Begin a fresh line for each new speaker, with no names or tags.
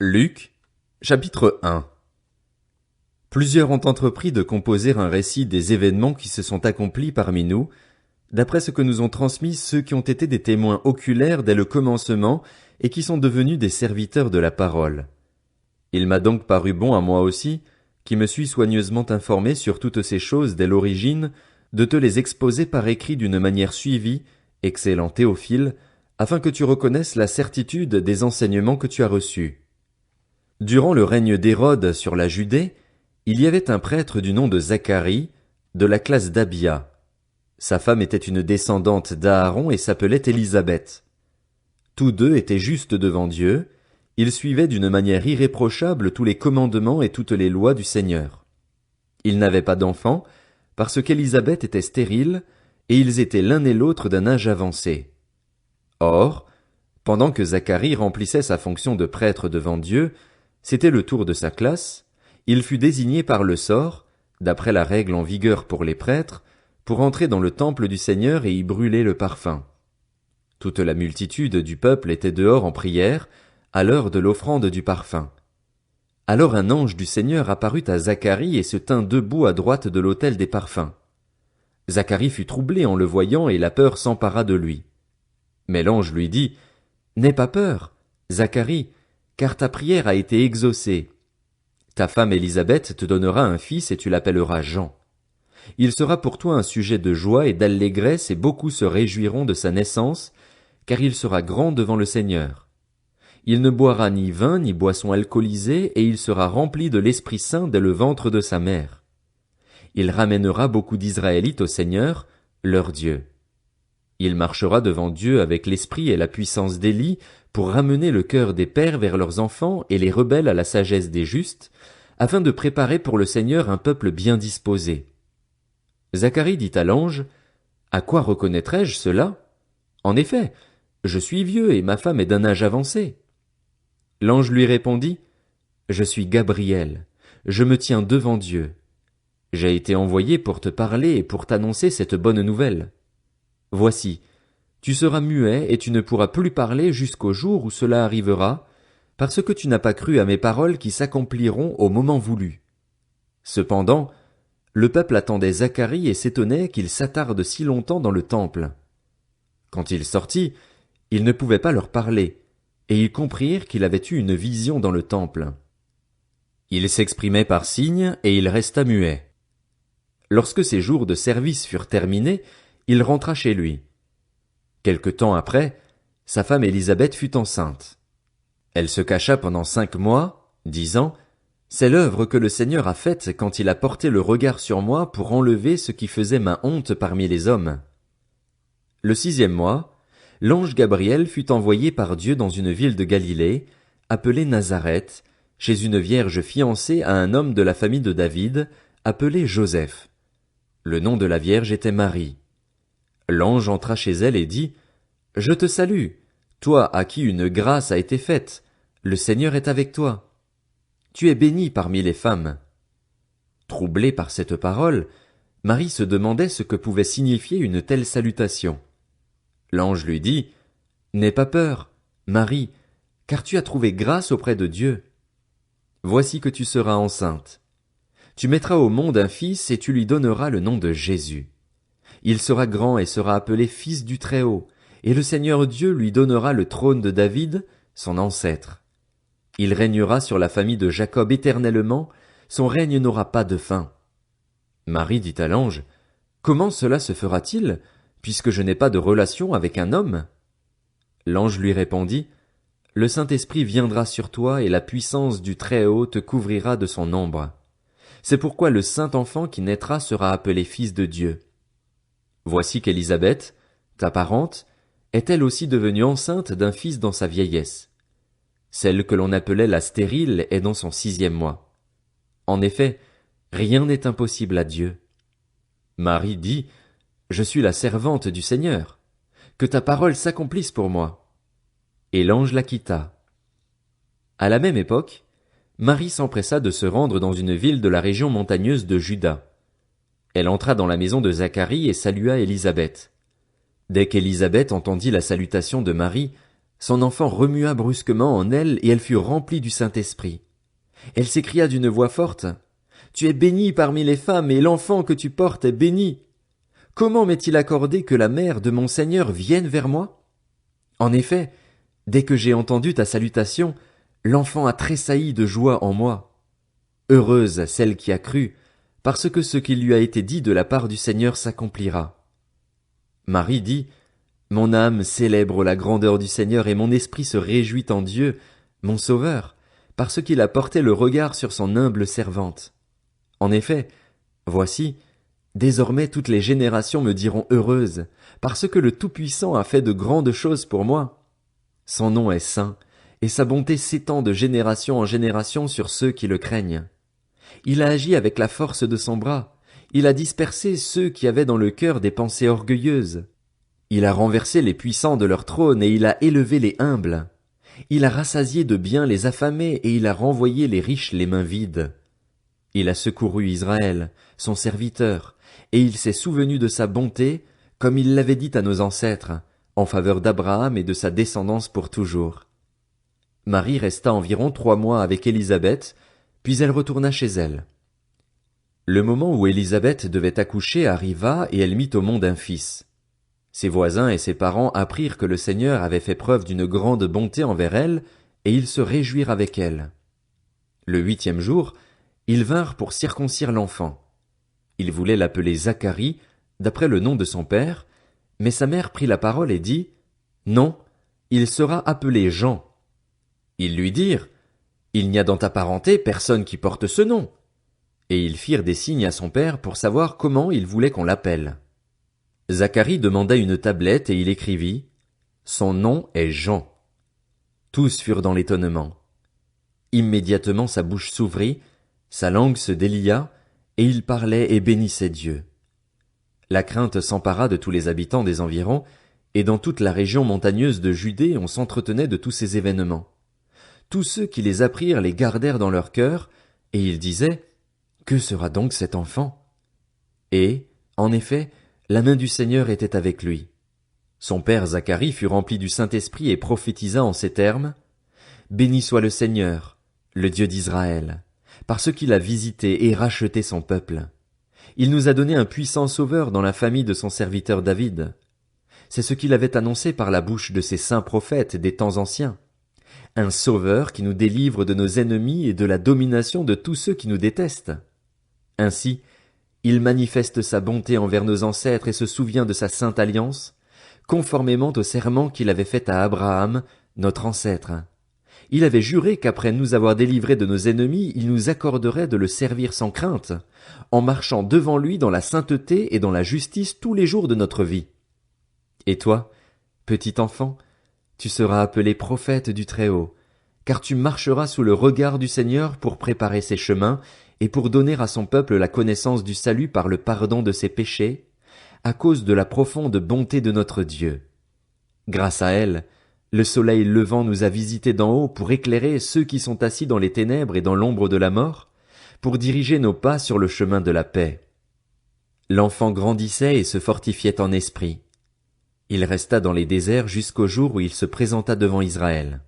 Luc, chapitre 1. Plusieurs ont entrepris de composer un récit des événements qui se sont accomplis parmi nous, d'après ce que nous ont transmis ceux qui ont été des témoins oculaires dès le commencement et qui sont devenus des serviteurs de la parole. Il m'a donc paru bon à moi aussi, qui me suis soigneusement informé sur toutes ces choses dès l'origine, de te les exposer par écrit d'une manière suivie, excellent Théophile, afin que tu reconnaisses la certitude des enseignements que tu as reçus. Durant le règne d'Hérode sur la Judée, il y avait un prêtre du nom de Zacharie, de la classe d'Abia. Sa femme était une descendante d'Aaron et s'appelait Élisabeth. Tous deux étaient justes devant Dieu, ils suivaient d'une manière irréprochable tous les commandements et toutes les lois du Seigneur. Ils n'avaient pas d'enfants, parce qu'Élisabeth était stérile, et ils étaient l'un et l'autre d'un âge avancé. Or, pendant que Zacharie remplissait sa fonction de prêtre devant Dieu, c'était le tour de sa classe, il fut désigné par le sort, d'après la règle en vigueur pour les prêtres, pour entrer dans le temple du Seigneur et y brûler le parfum. Toute la multitude du peuple était dehors en prière, à l'heure de l'offrande du parfum. Alors un ange du Seigneur apparut à Zacharie et se tint debout à droite de l'autel des parfums. Zacharie fut troublé en le voyant et la peur s'empara de lui. Mais l'ange lui dit, « N'aie pas peur, Zacharie, car ta prière a été exaucée. Ta femme Élisabeth te donnera un fils et tu l'appelleras Jean. Il sera pour toi un sujet de joie et d'allégresse et beaucoup se réjouiront de sa naissance, car il sera grand devant le Seigneur. Il ne boira ni vin ni boisson alcoolisée et il sera rempli de l'Esprit Saint dès le ventre de sa mère. Il ramènera beaucoup d'Israélites au Seigneur, leur Dieu. Il marchera devant Dieu avec l'esprit et la puissance d'Élie pour ramener le cœur des pères vers leurs enfants et les rebelles à la sagesse des justes, afin de préparer pour le Seigneur un peuple bien disposé. Zacharie dit à l'ange, « À quoi reconnaîtrai-je cela? En effet, je suis vieux et ma femme est d'un âge avancé. » L'ange lui répondit, « Je suis Gabriel, je me tiens devant Dieu. J'ai été envoyé pour te parler et pour t'annoncer cette bonne nouvelle. Voici, tu seras muet et tu ne pourras plus parler jusqu'au jour où cela arrivera, parce que tu n'as pas cru à mes paroles qui s'accompliront au moment voulu. » Cependant, le peuple attendait Zacharie et s'étonnait qu'il s'attarde si longtemps dans le temple. Quand il sortit, il ne pouvait pas leur parler, et ils comprirent qu'il avait eu une vision dans le temple. Il s'exprimait par signes et il resta muet. Lorsque ses jours de service furent terminés, il rentra chez lui. Quelque temps après, sa femme Élisabeth fut enceinte. Elle se cacha pendant 5 mois, disant, « C'est l'œuvre que le Seigneur a faite quand il a porté le regard sur moi pour enlever ce qui faisait ma honte parmi les hommes. » Le 6e mois, l'ange Gabriel fut envoyé par Dieu dans une ville de Galilée, appelée Nazareth, chez une vierge fiancée à un homme de la famille de David, appelé Joseph. Le nom de la vierge était Marie. L'ange entra chez elle et dit, « Je te salue, toi à qui une grâce a été faite, le Seigneur est avec toi. Tu es bénie parmi les femmes. » Troublée par cette parole, Marie se demandait ce que pouvait signifier une telle salutation. L'ange lui dit, « N'aie pas peur, Marie, car tu as trouvé grâce auprès de Dieu. Voici que tu seras enceinte. Tu mettras au monde un fils et tu lui donneras le nom de Jésus. Il sera grand et sera appelé Fils du Très-Haut, et le Seigneur Dieu lui donnera le trône de David, son ancêtre. Il régnera sur la famille de Jacob éternellement, son règne n'aura pas de fin. » Marie dit à l'ange, « Comment cela se fera-t-il, puisque je n'ai pas de relation avec un homme? » L'ange lui répondit, « Le Saint-Esprit viendra sur toi et la puissance du Très-Haut te couvrira de son ombre. C'est pourquoi le saint enfant qui naîtra sera appelé Fils de Dieu. Voici qu'Élisabeth, ta parente, est elle aussi devenue enceinte d'un fils dans sa vieillesse. Celle que l'on appelait la stérile est dans son 6e mois. En effet, rien n'est impossible à Dieu. » Marie dit, « Je suis la servante du Seigneur. Que ta parole s'accomplisse pour moi. » Et l'ange la quitta. À la même époque, Marie s'empressa de se rendre dans une ville de la région montagneuse de Juda. Elle entra dans la maison de Zacharie et salua Élisabeth. Dès qu'Élisabeth entendit la salutation de Marie, Son enfant remua brusquement en elle et elle fut remplie du Saint-Esprit. Elle s'écria d'une voix forte, « Tu es bénie parmi les femmes et l'enfant que tu portes est béni. Comment m'est-il accordé que la mère de mon Seigneur vienne vers moi? En effet, dès que j'ai entendu ta salutation, l'enfant a tressailli de joie en moi. Heureuse celle qui a cru, parce que ce qui lui a été dit de la part du Seigneur s'accomplira. » Marie dit, « Mon âme célèbre la grandeur du Seigneur et mon esprit se réjouit en Dieu, mon Sauveur, parce qu'il a porté le regard sur son humble servante. En effet, voici, désormais toutes les générations me diront heureuse, parce que le Tout-Puissant a fait de grandes choses pour moi. Son nom est saint, et sa bonté s'étend de génération en génération sur ceux qui le craignent. Il a agi avec la force de son bras, il a dispersé ceux qui avaient dans le cœur des pensées orgueilleuses. Il a renversé les puissants de leur trône et il a élevé les humbles. Il a rassasié de biens les affamés et il a renvoyé les riches les mains vides. Il a secouru Israël, son serviteur, et il s'est souvenu de sa bonté, comme il l'avait dit à nos ancêtres, en faveur d'Abraham et de sa descendance pour toujours. Marie resta environ 3 mois avec Élisabeth, puis elle retourna chez elle. Le moment où Élisabeth devait accoucher arriva et elle mit au monde un fils. Ses voisins et ses parents apprirent que le Seigneur avait fait preuve d'une grande bonté envers elle, et ils se réjouirent avec elle. Le 8e jour, ils vinrent pour circoncire l'enfant. Ils voulaient l'appeler Zacharie, d'après le nom de son père, mais sa mère prit la parole et dit, « Non, il sera appelé Jean. » Ils lui dirent, « Il n'y a dans ta parenté personne qui porte ce nom. » Et ils firent des signes à son père pour savoir comment il voulait qu'on l'appelle. Zacharie demanda une tablette et il écrivit, « Son nom est Jean. » Tous furent dans l'étonnement. Immédiatement sa bouche s'ouvrit, sa langue se délia, et il parlait et bénissait Dieu. La crainte s'empara de tous les habitants des environs, et dans toute la région montagneuse de Judée on s'entretenait de tous ces événements. Tous ceux qui les apprirent les gardèrent dans leur cœur, et ils disaient, « Que sera donc cet enfant? » Et, en effet, la main du Seigneur était avec lui. Son père Zacharie fut rempli du Saint-Esprit et prophétisa en ces termes, « Béni soit le Seigneur, le Dieu d'Israël, parce qu'il a visité et racheté son peuple. Il nous a donné un puissant sauveur dans la famille de son serviteur David. C'est ce qu'il avait annoncé par la bouche de ses saints prophètes des temps anciens. Un sauveur qui nous délivre de nos ennemis et de la domination de tous ceux qui nous détestent. Ainsi, il manifeste sa bonté envers nos ancêtres et se souvient de sa sainte alliance, conformément au serment qu'il avait fait à Abraham, notre ancêtre. Il avait juré qu'après nous avoir délivrés de nos ennemis, il nous accorderait de le servir sans crainte, en marchant devant lui dans la sainteté et dans la justice tous les jours de notre vie. Et toi, petit enfant, tu seras appelé prophète du Très-Haut, car tu marcheras sous le regard du Seigneur pour préparer ses chemins et pour donner à son peuple la connaissance du salut par le pardon de ses péchés, à cause de la profonde bonté de notre Dieu. Grâce à elle, le soleil levant nous a visités d'en haut pour éclairer ceux qui sont assis dans les ténèbres et dans l'ombre de la mort, pour diriger nos pas sur le chemin de la paix. L'enfant grandissait et se fortifiait en esprit. Il resta dans les déserts jusqu'au jour où il se présenta devant Israël.